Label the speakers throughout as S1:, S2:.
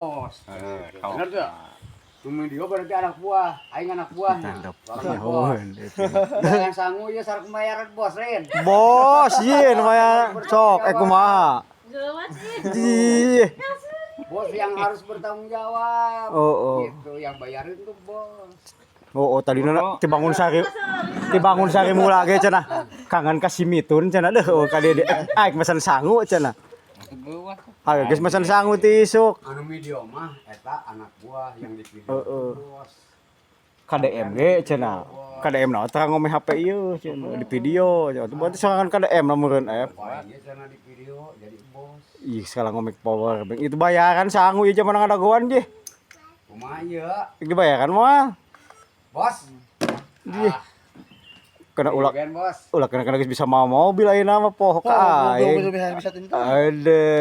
S1: bos.
S2: Kau.
S1: Bener tuh. Cuma dia berarti anak buah, aing anak buahnya. Yang sangu ya sarek pembayaran bos lain.
S3: Bos, yin maya sok kumaha. Ih.
S1: Bos yang harus bertanggung jawab.
S3: Oh.
S1: Gitu, yang bayarin tuh bos.
S3: Oh, tadi nana dibangun sari mula ge cenah. Kangen kasih mitun cenah deh. Oh, kali aik pesan sangu cenah. Ayo geus pesan sangu ti isuk.
S1: Anu video mah eta anak buah yang di video bos.
S3: KDM ge cenah. KDM naon teh ngomeh HP ieu cenah di video. Berarti sorangan KDM lamun F.
S1: Pokoknya cenah di video jadi bos.
S3: Ih, sekarang ngomik power bank itu bayaran sangu ieu zaman ngadagoan ge.
S1: Kumaha ieu?
S3: Dibayaran moal.
S1: Bos.
S3: Kena ulah
S1: Ben bos.
S3: kena geus bisa mau mobil ayeuna mah poho ka aing.
S4: Bisa tentu.
S3: Ade.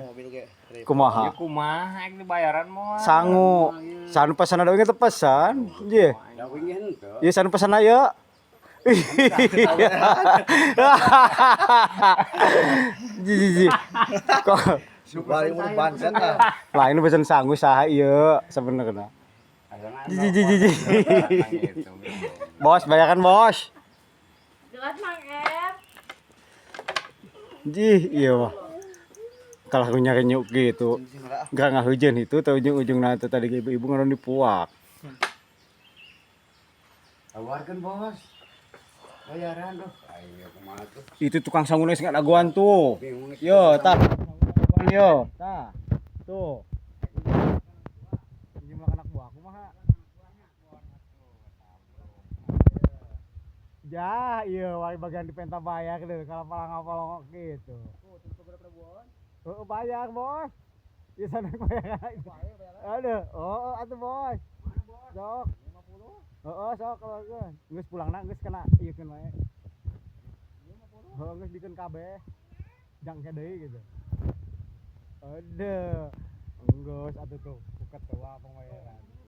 S4: Mobil ge.
S3: Kumaha?
S2: Ya kumaha ek dibayaran moal.
S3: Sangu. Sanu pesan ada ge teu pesan. Ieu.
S1: Da wingin henteu.
S3: Ieu sanu pesan aya. Ji. Kok
S4: Bari mun bansen tah.
S3: lain pesan sangu saha ieu sabenerna. Ji. Bos, bayaran bos.
S5: Jelas Mang F.
S3: Ji, iya mah. Kalau aku nyari nyuk gitu, gak ngahujan itu, tau ujung-ujungna teh tadi ibu-ibu ngaron dipuak.
S1: Tawarkan bos. Bayaran doh. Ayo kumaha tuh.
S3: Itu tukang sangu geus ngadagoan tuh.
S1: Bingung.
S3: Yo, tah. Yo, tah. Tuh. Jumlah anak buah kumaha? Ya, iya, wae bagian di penta bayar deh, kalau palang gitu. Bayar bos. Iya sana bayar. Aduh, atuh bos. Sok. 50. Sok kalau geus pulangna geus kena ieukeun wae. 50. Geus dikeun kabeh. Jangke deui gitu. Aduh. Geus atuh tuh, buket tua pembayaran.